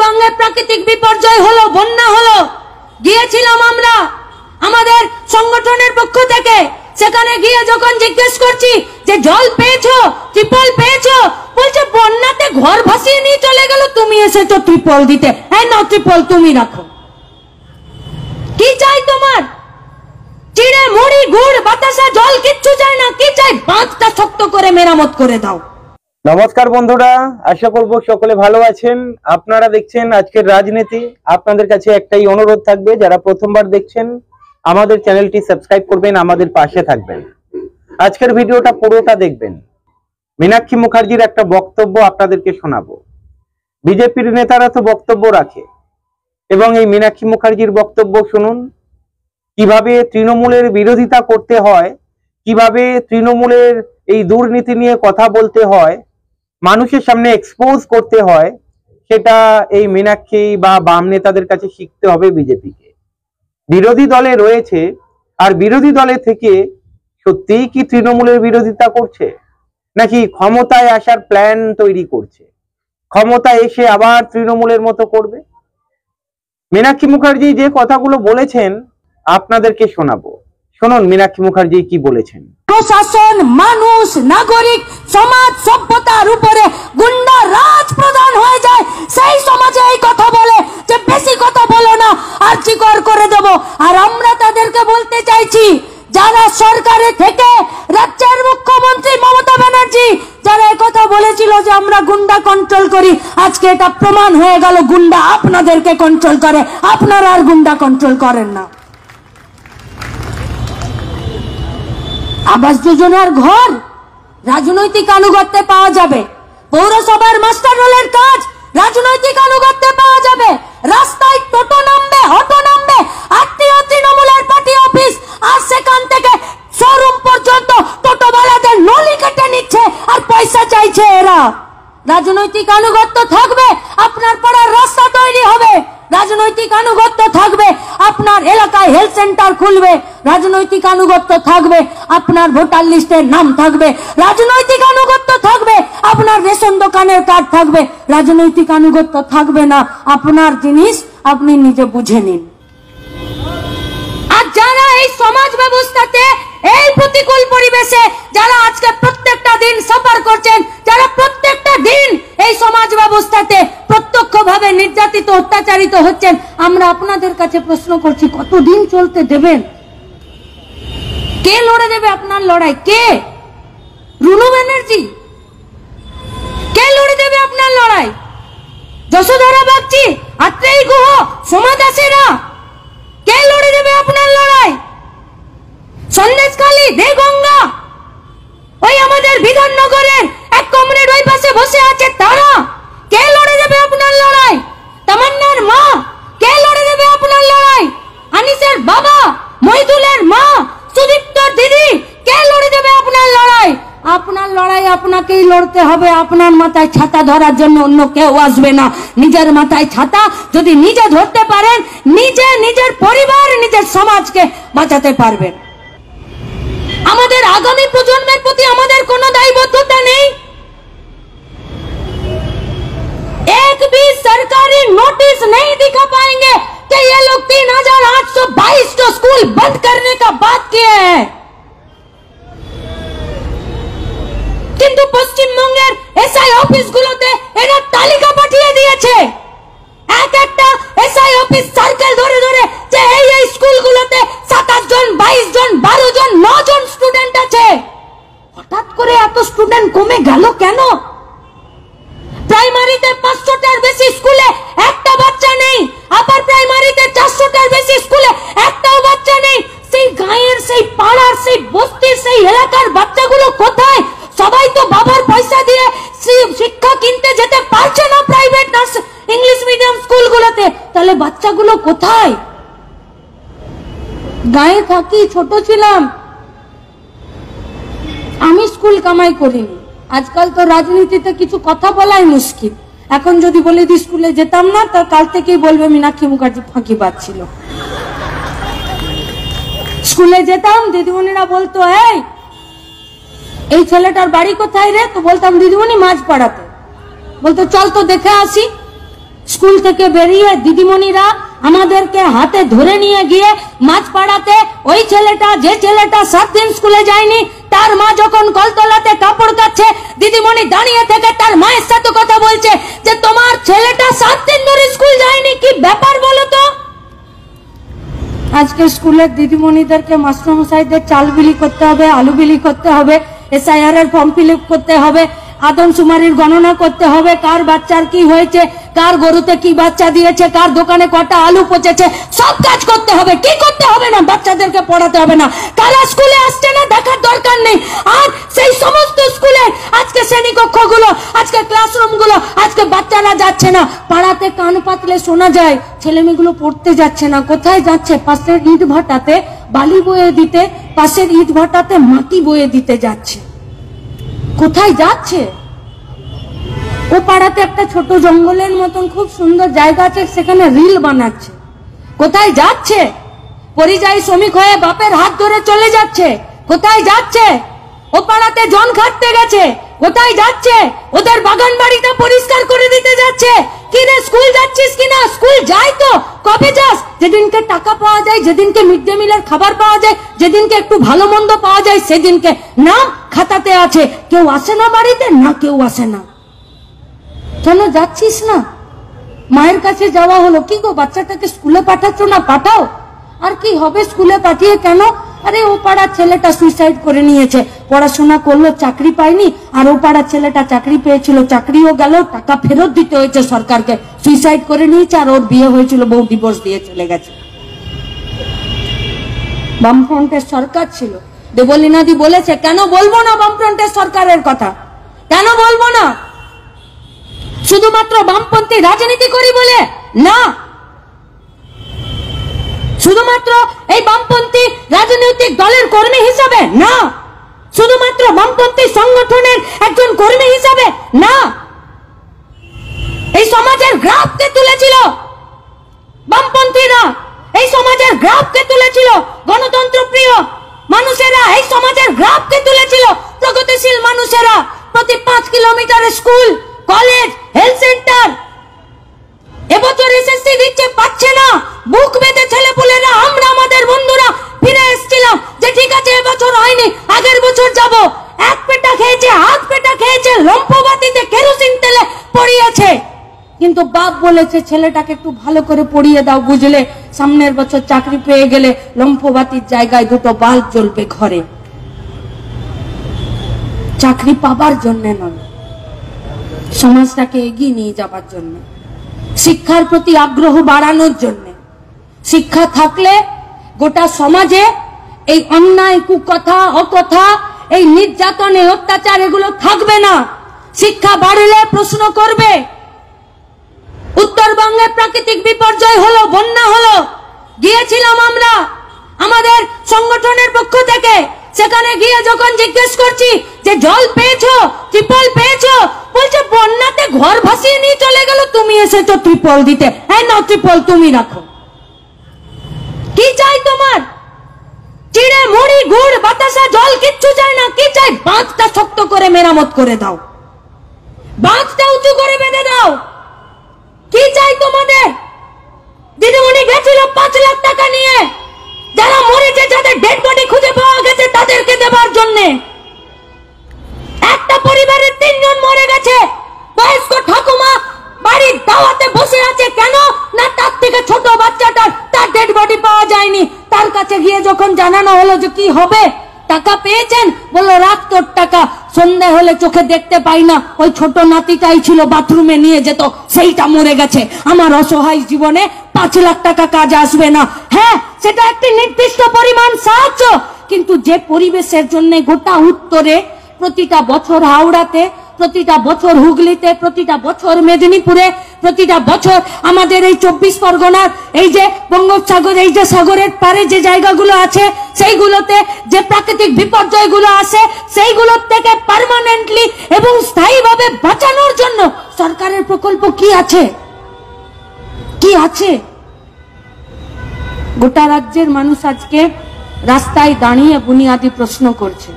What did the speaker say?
উত্তরবঙ্গে প্রাকৃতিক বিপর্যয় হলো, বন্যা হলো, গিয়েছিলাম আমরা আমাদের সংগঠনের পক্ষ থেকে। সেখানে গিয়ে যখন জিজ্ঞেস করছি যে জল পেয়েছো, ত্রিপল পেয়েছো, বলছে বন্যাতে ঘর ভাসিয়ে নিয়ে চলে গেল, তুমি এসেছো ত্রিপল দিতে। হ্যাঁ না, ত্রিপল তুমি রাখো। কি চাই তোমার? চিড়ে মুড়ি গুড় বাতাসা জল কিচ্ছু চাই না। কি চাই? বাঁধটা শক্ত করে মেরামত করে দাও। নমস্কার বন্ধুরা, আশা করব সকলে ভালো আছেন। আপনারা দেখছেন আজকের রাজনীতি। আপনাদের কাছে একটাই অনুরোধ থাকবে, যারা প্রথমবার দেখছেন আমাদের চ্যানেলটি সাবস্ক্রাইব করবেন, আমাদের পাশে থাকবেন। আজকের ভিডিওটা পুরোটা দেখবেন। মীনাক্ষী মুখার্জির একটা বক্তব্য আপনাদেরকে শোনাবো। বিজেপির নেতারা তো বক্তব্য রাখে, এবং এই মীনাক্ষী মুখার্জির বক্তব্য শুনুন। কিভাবে তৃণমূলের বিরোধিতা করতে হয়, কিভাবে তৃণমূলের এই দুর্নীতি নিয়ে কথা বলতে হয়, মানুষের সামনে এক্সপোজ করতে হয়, সেটা এই মীনাক্ষী বা বাম নেতাদের কাছে শিখতে হবে বিজেপিকে। বিরোধী দলে রয়েছে, আর বিরোধী দলে থেকে সত্যিই কি তৃণমূলের বিরোধিতা করছে, নাকি ক্ষমতায় আসার প্ল্যান তৈরি করছে, ক্ষমতায় এসে আবার তৃণমূলের মতো করবে? মীনাক্ষী মুখার্জি যে কথাগুলো বলেছেন আপনাদেরকে শোনাবো। শুনুন মীনাক্ষী মুখার্জি কি বলেছেন। প্রশাসন, মানুষ, নাগরিক, সমাজ, সভ্যতার উপরে গুন্ডা রাজ প্রধান হয়ে যায়, সেই সমাজে এই কথা বলে যে বেশি কথা বলো না, আর্জিকর করে দেব। আর আমরা তাদেরকে বলতে চাইছি, যারা সরকারে থেকে রাজ্যের মুখ্যমন্ত্রী মমতা ব্যানার্জি যারা কথা বলেছিল যে আমরা গুন্ডা কন্ট্রোল করি, আজকে এটা প্রমাণ হয়ে গেল গুন্ডা আপনাদেরকে কন্ট্রোল করে। আপনারা আর গুন্ডা কন্ট্রোল করেন না। আবাস যোজনার ঘর রাজনৈতিক আনুগত্যে পাওয়া যাবে, পৌরসভার মাস্টার রোলের কাজ রাজনৈতিক আনুগত্যে পাওয়া যাবে, রাস্তায় টোটো নামবে, অটো নামবে, আত্মীয় তৃণমূলের পার্টি অফিস, আর সেখান থেকে শোরুম পর্যন্ত টোটোওয়ালাদের নলি কেটে নিচ্ছে আর পয়সা চাইছে এরা। রাজনৈতিক আনুগত্য থাকবে, আপনার পাড়ার রাস্তা তৈরি হবে। রাজনৈতিক আনুগত্য থাকবে, আপনার এলাকায় হেলথ সেন্টার খুলবে। রাজনৈতিক আনুগত্য থাকবে, আপনার ভোটার লিস্টের নাম থাকবে। রাজনৈতিক আনুগত্য থাকবে, আপনার রেশন দোকানের কার্ড থাকবে। রাজনৈতিক আনুগত্য থাকবে না, আপনার জিনিস আপনি নিজে বুঝে নিন। আর যারা এই সমাজ ব্যবস্থাতে, এই প্রতিকূল পরিবেশে যারা আজকে প্রত্যেকটা দিন সাফার করছেন, যারা প্রত্যেকটা দিন এই সমাজ ব্যবস্থাতে প্রত্যক্ষভাবে নির্যাতিত, অত্যাচারিত হচ্ছেন, আমরা আপনাদের কাছে প্রশ্ন করছি, কতদিন চলতে দেবেন? কে লড়ে দেবে আপনার লড়াই? কে? রুনু ব্যানার্জি? কে লড়ে দেবে আপনার লড়াই? যশোধরা বাগচি, আত্রেয়ী গুহ, সোমা দাসেরা? কে লড়ে দেবে আপনার লড়াই? সন্দেশখালী, দেগঙ্গা, ওই আমাদের বিধাননগরের এক কমরেড ওই পাশে বসে আছে, তারা? কে লড়ে দেবে আপনার লড়াই? তামান্নার মা, কে লড়ে দেবে আপনার লড়াই? আনিসের বাবা, মহিদুলের মা, সুদীপ্তর দিদি, কে লড়ে দেবে আপনার লড়াই? আপনার লড়াই আপনাকেই লড়তে হবে। আপনার মাথায় ছাতা ধরার জন্য অন্য কেউ আসবে না। নিজের মাথায় ছাতা যদি নিজে ধরতে পারেন, নিজে, নিজের পরিবার, নিজের সমাজকে বাঁচাতে পারবেন। আমাদের আগামী প্রজন্মের প্রতি আমাদের কোনো দায়বদ্ধতা নেই? एक भी सरकारी नोटिस नहीं दिखा पाएंगे कि ये लोग 3822 स्कूल बंद करने का बात किए हैं। কিন্তু পশ্চিমবঙ্গের এসআই অফিসগুলোতে এরা তালিকা পাঠিয়ে দিয়েছে, এক একটা এসআই অফিস সার্কেল ধরে ধরে, যে এই স্কুলগুলোতে 27 জন, 22 জন, 12 জন, 9 জন স্টুডেন্ট আছে। হঠাৎ করে এত স্টুডেন্ট কমে গেল কেন? প্রাইমারিতে 500টার বেশি স্কুলে একটা বাচ্চা নেই, আপার প্রাইমারিতে 400টার বেশি স্কুলে একটাও বাচ্চা নেই। সেই গাঁয়ের, সেই পাড়ার, সেই বস্তির, সেই এলাকার বাচ্চাগুলো কোথায়? সবাই তো বাবার পয়সা দিয়ে শিক্ষা কিনতে যেতে পারছে না প্রাইভেট ইংলিশ মিডিয়াম স্কুলগুলোতে, তাহলে বাচ্চাগুলো কোথায়? গাঁয়ে থাকি, ছোট ছিলাম, আমি স্কুল কামাই করিনি। আজকাল তো রাজনীতিতে কিছু কথা বলাই মুশকিল। এখন যদি বলে দি স্কুলে যেতাম না, তো কাল থেকেই বলবে মীনাক্ষী মুখার্জি ফাঁকিবাজ ছিল। স্কুলে যেতাম, দিদিমণিরা বলতো এই ছেলেটার বাড়ি কোথায় রে? তো বলতাম দিদিমণি মাঝপাড়াতে। বলতো চল তো দেখে আসি। স্কুল থেকে বেরিয়ে দিদিমণিরা আমাদেরকে হাতে ধরে নিয়ে গিয়ে মাঝপাড়াতে ওই ছেলেটা, যে ছেলেটা 7 দিন স্কুলে যায়নি, তার মা যখন কলতলাতে কাপড় কাচ্ছে, দিদিমণি দাঁড়িয়ে থেকে তার মায়ের সাথে কথা বলছে যে তোমার ছেলেটা 7 দিন ধরে স্কুল যায়নি, কি ব্যাপার বলো তো। আজকে স্কুলের দিদিমণিদেরকে মাস্টারমশাইদের চাল বিলি করতে হবে, আলু বিলি করতে হবে, SIR এর ফর্ম ফিল আপ করতে হবে, আদমশুমারির গণনা করতে হবে, কার বাচ্চার কি হয়েছে, কার গরুতে কি বাচ্চা দিয়েছে, কার দোকানে কটা আলু পচেছে, সব কাজ করতে হবে। কি করতে হবে না? বাচ্চাদেরকে পড়াতে হবে না। কারা স্কুলে আসছে না দেখার দরকার নেই। আর সেই সমস্ত স্কুলে আজকে শ্রেণীকক্ষগুলো, আজকে ক্লাসরুমগুলো, আজকে বাচ্চারা যাচ্ছে না। পাড়াতে কান পাতলে শোনা যায় ছেলেমেয়েগুলো পড়তে যাচ্ছে না। কোথায় যাচ্ছে? পাশের ইট ভাটাতে বালি বয়ে দিতে, পাশের ইট ভাটাতে মাটি বয়ে দিতে যাচ্ছে। কোথায় যাচ্ছে? ও পাড়াতে একটা ছোট জঙ্গলের মতন খুব সুন্দর জায়গা আছে, সেখানে রিল বানাচ্ছে। কোথায় যাচ্ছে? পরিযায়ী শ্রমিক হয়ে বাপের হাত ধরে চলে যাচ্ছে। কোথায় যাচ্ছে? ও পাড়াতে জন খাটতে গেছে। কোথায় যাচ্ছে? ওদের বাগান বাড়িটা পরিষ্কার করে দিতে যাচ্ছে। কি রে, স্কুল যাচ্ছিস কিনা? স্কুল যাই তো, কবে যাস? যেদিনকে টাকা পাওয়া যায়, যেদিনকে মিড ডে মিলের খাবার পাওয়া যায়, যেদিনকে একটু ভালো মন্দ পাওয়া যায়, সেদিনকে নাম খাতাতে আছে। কেউ আসে না বাড়িতে, না কেউ আসে না। কেন যাচ্ছিস না? মায়ের কাছে যাওয়া হলো, কি গো বাচ্চাটাকে স্কুলে পাঠাচ্ছ না? পাঠাও। আর কি হবে স্কুলে পাঠিয়ে? কেন? আরে ও পাড়ার ছেলেটা সুইসাইড করে নিয়েছে, পড়াশোনা করলো, চাকরি পায়নি। আর ও পাড়ার ছেলেটা চাকরি পেয়েছিল, চাকরিও গেল, টাকা ফেরত দিতে হয়েছে সরকারকে, সুইসাইড করে নিয়েছে। আর ওর বিয়ে হয়েছিল, বউ ডিভোর্স দিয়ে চলে গেছে। বামফ্রন্টের সরকার ছিল, দেবলীনাদি বলেছে। কেন বলবো না বামফ্রন্টের সরকারের কথা? কেন বলবো না? শুধুমাত্র বামপন্থী রাজনীতি করি বলে না, শুধুমাত্র এই বামপন্থী রাজনৈতিক দলের কর্মী হিসাবে না, শুধুমাত্র বামপন্থী সংগঠনের একজন কর্মী হিসাবে না। এই সমাজের গ্রাফকে তুলেছিল বামপন্থীরা, এই সমাজের গ্রাফকে তুলেছিল গণতন্ত্র প্রিয় মানুষেরা, এই সমাজের গ্রাফকে তুলেছিল প্রগতিশীল মানুষেরা। প্রতি 5 কিলোমিটারে স্কুল, কলেজ, হেলথ সেন্টার। এবছর এসএসসি দিচ্ছে, পাচ্ছে না। বুক বেঁধে ছেলেপুলেরা, আমরা আমাদের বন্ধুরা ফিরে এসেছিলাম যে ঠিক আছে এবছর হয়নি, আগের বছর যাব। এক পেটা খেয়েছে, হাত পেটা খেয়েছে, লম্ফবাতিতে কেরোসিন তেলে পড়িয়েছে। কিন্তু বাপ বলেছে ছেলেটাকে একটু ভালো করে পড়িয়ে দাও, বুঝলে সামনের বছর চাকরি পেয়ে গেলে লম্ফবাতির জায়গায় 2টো বাল্ব জ্বলবে ঘরে। চাকরি পাবার জন্য নয়, সমাজটাকে এগিয়ে নিয়ে যাবার জন্য, শিক্ষার প্রতি আগ্রহ বাড়ানোর জন্য। শিক্ষা থাকলে গোটা সমাজে এই অন্যায়, কুকথা, অকথা, এই নির্যাতন, এই অত্যাচার এগুলো থাকবে না। শিক্ষা বাড়লে প্রশ্ন করবে। উত্তরবঙ্গে প্রাকৃতিক বিপর্যয় হলো, বন্যা হলো, গিয়েছিলাম আমরা আমাদের সংগঠনের পক্ষ থেকে। সেখানে গিয়ে যখন জিজ্ঞেস করছি যে জল পেয়েছো, ত্রিপল পেয়েছো, বলছে বন্যাতে ঘর ভাসিয়ে নিয়ে চলে গেল, তুমি এসেছো ত্রিপল দিতে। হ্যাঁ নাও ত্রিপল তুমি রাখো। কি চাই তোমার? চিড়ে, মুড়ি, গুড়, বাতাসা, জল কিচ্ছু চাই না। কি চাই? বাঁধটা শক্ত করে মেরামত করে দাও, বাঁধটা উঁচু করে বেঁধে দাও। কি চাই তোমাদের? দিদিমণি গেছিল 5 লাখ টাকা নিয়ে, যারা মরেছে, যাদের ডেড বডি খুঁজে পাওয়া গেছে তাদেরকে দেবার জন্য। একটা পরিবারের 3 জন মরে গেছে, বয়স্ক ঠাকুমা বাড়ির দাওয়াতে বসে আছে। কেন না তার থেকে ছোট বাচ্চাটার, তার ডেড বডি পাওয়া যায়নি। তার কাছে গিয়ে যখন জানানো হলো যে কি হবে, টাকা পেয়েছেন, বললো রাখ তোর টাকা, সন্ধ্যা হলে চোখে দেখতে পাই না। ওই ছোট নাতিটাই ছিল, বাথরুমে নিয়ে যেত, সেইটা মরে গেছে। আমার অসহায় জীবনে 5 লাখ টাকা কাজ আসবে না। হ্যাঁ, সেটা একটি নির্দিষ্ট পরিমাণ সাহায্য, কিন্তু যে পরিবেশের জন্য গোটা উত্তরে প্রতিটা বছর হাওড়াতে, প্রতিটা বছর হুগলিতে, প্রতিটা বছর মেদিনীপুরে, প্রতিটা বছর আমাদের এই 24 পরগনার এই যে বঙ্গোপসাগর, এই যে সাগরের পারে যে জায়গাগুলো আছে, সেইগুলোতে যে প্রাকৃতিক বিপর্যয়গুলো আসে, সেইগুলোর থেকে পার্মানেন্টলি এবং স্থায়ীভাবে বাঁচানোর জন্য সরকারের প্রকল্প কি আছে? কি আছে? গোটা রাজ্যের মানুষ আজকে রাস্তায় দাঁড়িয়ে বুনিয়াদী প্রশ্ন করছে।